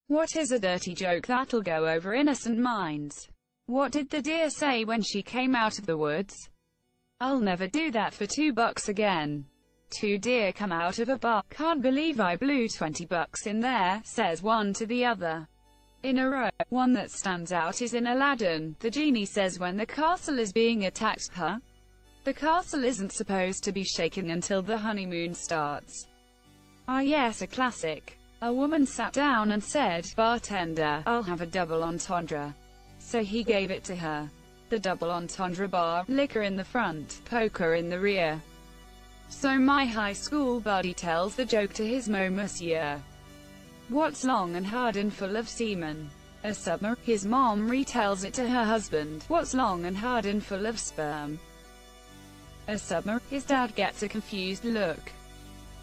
What is a dirty joke that'll go over innocent minds? What did the deer say when she came out of the woods? I'll never do that for $2 again. Two deer come out of a bar. Can't believe I blew $20 in there, says one to the other. In a row. One that stands out is in Aladdin. The genie says when the castle is being attacked, huh? The castle isn't supposed to be shaken until the honeymoon starts. Ah yes, a classic. A woman sat down and said, "Bartender, I'll have a double entendre." So he gave it to her. The double entendre bar, liquor in the front, poker in the rear. So my high school buddy tells the joke to his monsieur. What's long and hard and full of semen? A submarine. His mom retells it to her husband. What's long and hard and full of sperm? A submarine. His dad gets a confused look.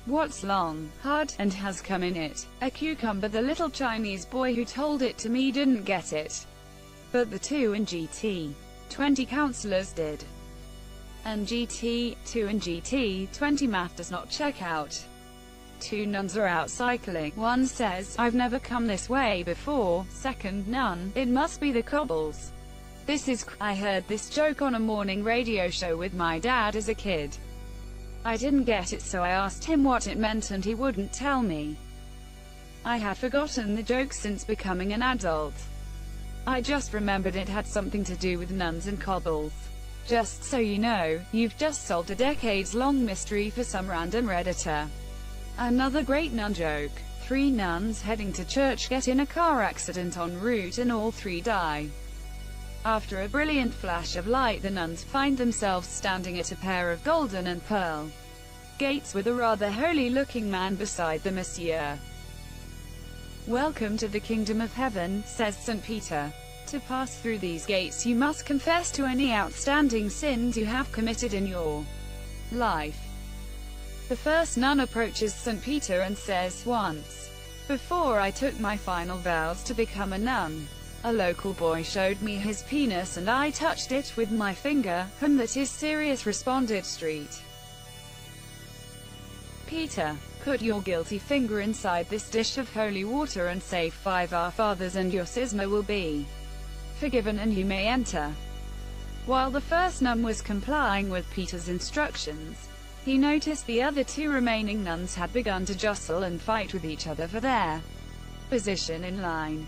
What's long, hard, and has cum in it? A cucumber. The little Chinese boy who told it to me didn't get it. But the two in GT20 counselors did. And GT2 and GT20 math does not check out. Two nuns are out cycling. One says, "I've never come this way before." Second nun, "It must be the cobbles." This is I heard this joke on a morning radio show with my dad as a kid. I didn't get it, so I asked him what it meant and he wouldn't tell me. I had forgotten the joke since becoming an adult. I just remembered it had something to do with nuns and cobbles. Just so you know, you've just solved a decades-long mystery for some random Redditor. Another great nun joke. 3 nuns heading to church get in a car accident en route and all 3 die. After a brilliant flash of light, the nuns find themselves standing at a pair of golden and pearl gates with a rather holy-looking man beside the monsieur. "Welcome to the kingdom of heaven," says St. Peter. "To pass through these gates you must confess to any outstanding sins you have committed in your life." The first nun approaches St. Peter and says, "Once, before I took my final vows to become a nun, a local boy showed me his penis and I touched it with my finger, and that is serious," responded Street. Peter, "Put your guilty finger inside this dish of holy water and say 5 Our Fathers and your schisma will be forgiven and you may enter." While the first nun was complying with Peter's instructions, he noticed the other 2 remaining nuns had begun to jostle and fight with each other for their position in line.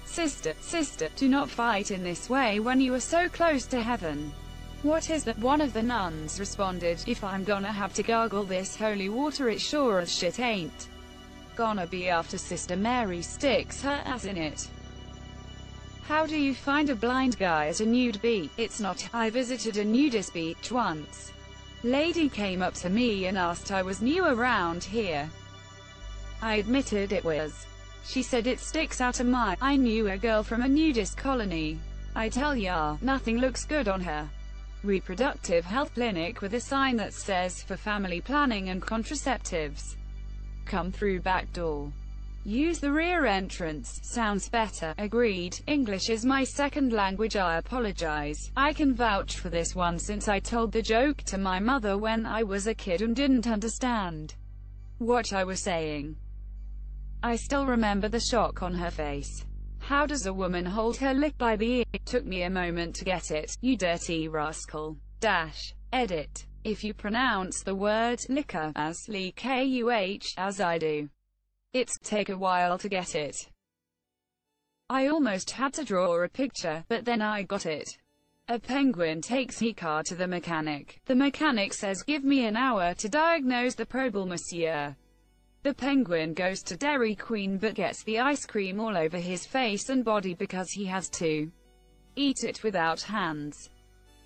Sister, do not fight in this way when you are so close to heaven." "What is that?" one of the nuns responded. "If I'm gonna have to gargle this holy water, it sure as shit ain't gonna be after Sister Mary sticks her ass in it." How do you find a blind guy at a nude beach? It's not. I visited a nudist beach once. Lady came up to me and asked I was new around here. I admitted it was. She said it sticks out a mile. I knew a girl from a nudist colony. I tell ya, nothing looks good on her. Reproductive health clinic with a sign that says, "For family planning and contraceptives. Come through back door. Use the rear entrance." Sounds better. Agreed. English is my second language. I apologize. I can vouch for this one since I told the joke to my mother when I was a kid and didn't understand what I was saying. I still remember the shock on her face. How does a woman hold her lick by the ear? It took me a moment to get it. You dirty rascal. Edit. If you pronounce the word liquor as L-K-U-H, as I do, it's take a while to get it. I almost had to draw a picture, but then I got it. A penguin takes his car to the mechanic. The mechanic says, "Give me an hour to diagnose the problem, monsieur." The penguin goes to Dairy Queen but gets the ice cream all over his face and body because he has to eat it without hands.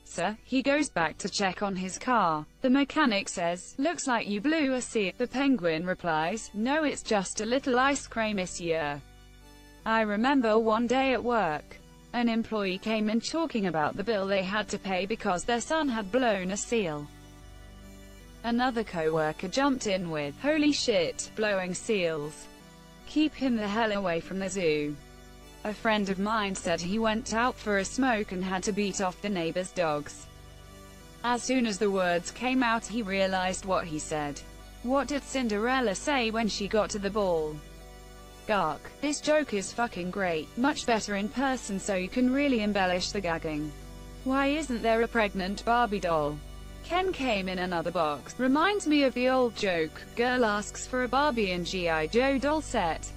So, he goes back to check on his car. The mechanic says, "Looks like you blew a seal." The penguin replies, "No, it's just a little ice cream, monsieur." I remember one day at work, an employee came in talking about the bill they had to pay because their son had blown a seal. Another co-worker jumped in with, "Holy shit, blowing seals. Keep him the hell away from the zoo." A friend of mine said he went out for a smoke and had to beat off the neighbor's dogs. As soon as the words came out, he realized what he said. What did Cinderella say when she got to the ball? Gark, this joke is fucking great, much better in person so you can really embellish the gagging. Why isn't there a pregnant Barbie doll? Ken came in another box. Reminds me of the old joke, girl asks for a Barbie and G.I. Joe doll set.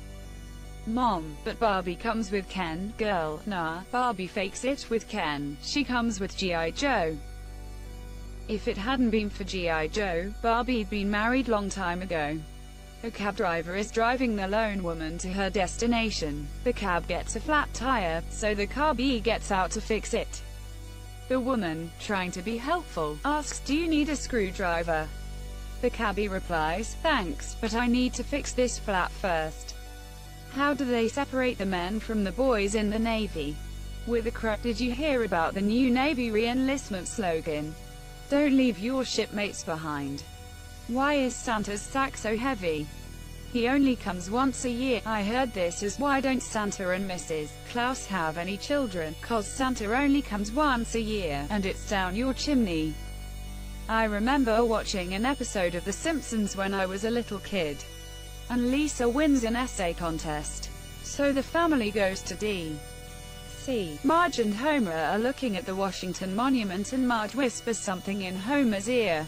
Mom, but Barbie comes with Ken. Girl, nah, Barbie fakes it with Ken, she comes with G.I. Joe. If it hadn't been for G.I. Joe, Barbie'd been married long time ago. A cab driver is driving the lone woman to her destination. The cab gets a flat tire, so the cabbie gets out to fix it. The woman, trying to be helpful, asks, "Do you need a screwdriver?" The cabbie replies, "Thanks, but I need to fix this flat first." How do they separate the men from the boys in the Navy? With a crook. Did you hear about the new Navy re-enlistment slogan? Don't leave your shipmates behind. Why is Santa's sack so heavy? He only comes once a year. I heard this as why don't Santa and Mrs. Claus have any children? 'Cause Santa only comes once a year, and it's down your chimney. I remember watching an episode of The Simpsons when I was a little kid. And Lisa wins an essay contest. So the family goes to D.C. Marge and Homer are looking at the Washington Monument and Marge whispers something in Homer's ear.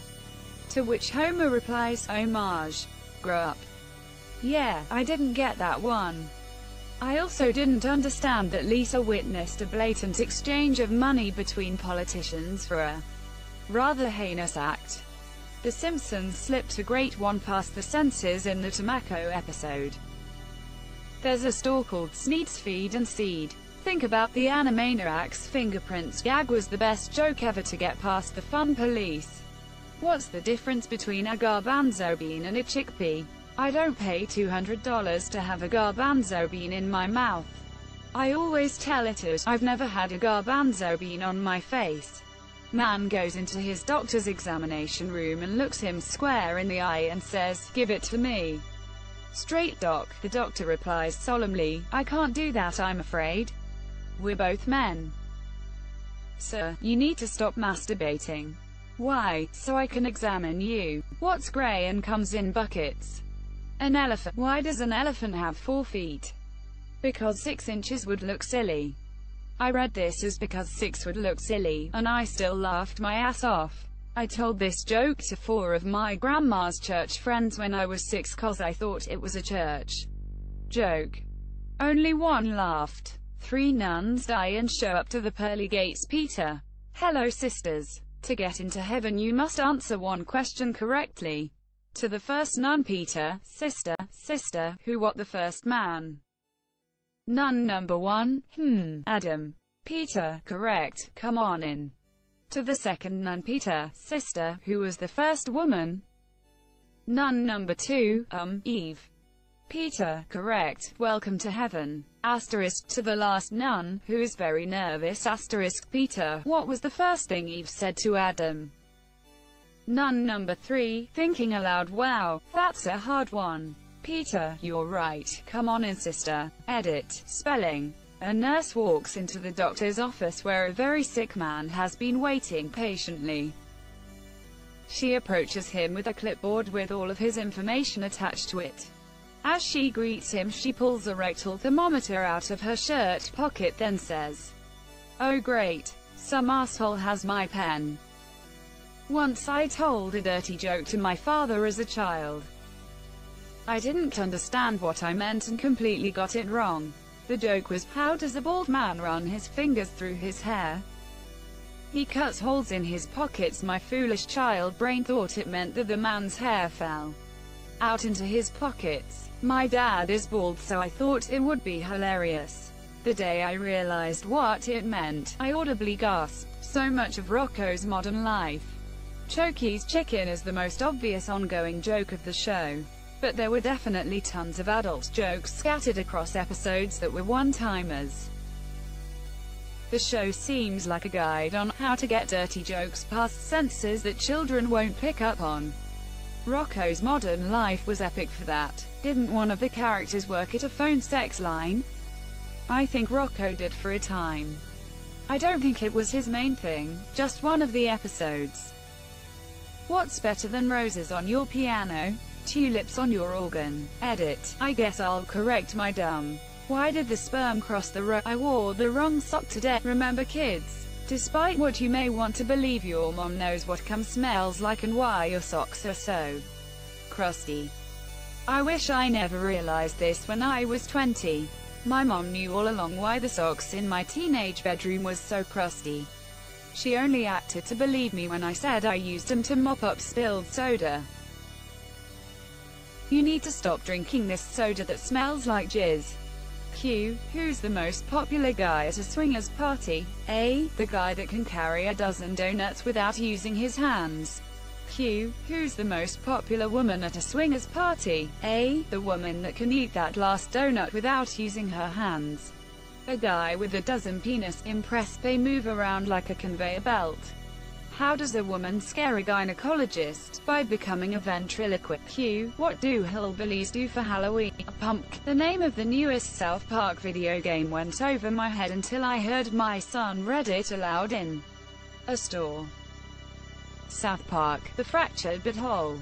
To which Homer replies, "Oh Marge, grow up." Yeah, I didn't get that one. I also didn't understand that Lisa witnessed a blatant exchange of money between politicians for a rather heinous act. The Simpsons slipped a great one past the censors in the tobacco episode. There's a store called Sneed's Feed and Seed. Think about the Animaniacs fingerprints gag was the best joke ever to get past the fun police. What's the difference between a garbanzo bean and a chickpea? I don't pay $200 to have a garbanzo bean in my mouth. I always tell it as, I've never had a garbanzo bean on my face. Man goes into his doctor's examination room and looks him square in the eye and says, "Give it to me." "Straight doc," the doctor replies solemnly, "I can't do that, I'm afraid. We're both men. Sir, you need to stop masturbating." "Why?" "So I can examine you." "What's gray and comes in buckets?" "An elephant." "Why does an elephant have 4 feet?" "Because 6 inches would look silly." I read this as because 6 would look silly, and I still laughed my ass off. I told this joke to 4 of my grandma's church friends when I was 6 'cause I thought it was a church joke. Only 1 laughed. 3 nuns die and show up to the pearly gates. Peter. Hello sisters. To get into heaven you must answer 1 question correctly. To the first nun, Peter, sister, who what the first man? Nun number 1, Adam. Peter, correct, come on in. To the second nun, Peter, sister, who was the first woman? Nun number 2, Eve. Peter, correct, welcome to heaven. Asterisk, to the last nun, who is very nervous. Asterisk, Peter, what was the first thing Eve said to Adam? Nun number 3, thinking aloud, wow, that's a hard one. Peter, you're right, come on in sister. Edit, spelling. A nurse walks into the doctor's office where a very sick man has been waiting patiently. She approaches him with a clipboard with all of his information attached to it. As she greets him, she pulls a rectal thermometer out of her shirt pocket, then says, "Oh great, some asshole has my pen." Once I told a dirty joke to my father as a child. I didn't understand what I meant and completely got it wrong. The joke was, how does a bald man run his fingers through his hair? He cuts holes in his pockets. My foolish child brain thought it meant that the man's hair fell out into his pockets. My dad is bald, so I thought it would be hilarious. The day I realized what it meant, I audibly gasped. So much of Rocco's Modern Life. Chokey's chicken is the most obvious ongoing joke of the show. But there were definitely tons of adult jokes scattered across episodes that were one-timers. The show seems like a guide on how to get dirty jokes past censors that children won't pick up on. Rocco's Modern Life was epic for that. Didn't one of the characters work at a phone sex line? I think Rocco did for a time. I don't think it was his main thing, just one of the episodes. What's better than roses on your piano? Tulips on your organ. Edit. I guess I'll correct my dumb. Why did the sperm cross the road? I wore the wrong sock today. Remember kids? Despite what you may want to believe, your mom knows what cum smells like and why your socks are so crusty. I wish I never realized this when I was 20. My mom knew all along why the socks in my teenage bedroom was so crusty. She only acted to believe me when I said I used them to mop up spilled soda. You need to stop drinking this soda that smells like jizz. Q. Who's the most popular guy at a swingers party? A. The guy that can carry a dozen donuts without using his hands. Q. Who's the most popular woman at a swingers party? A. The woman that can eat that last donut without using her hands. A guy with a dozen penis. Impressed they move around like a conveyor belt. How does a woman scare a gynecologist? By becoming a ventriloquist. Q. What do hillbillies do for Halloween? A pumpkin. The name of the newest South Park video game went over my head until I heard my son read it aloud in a store. South Park, the fractured but whole.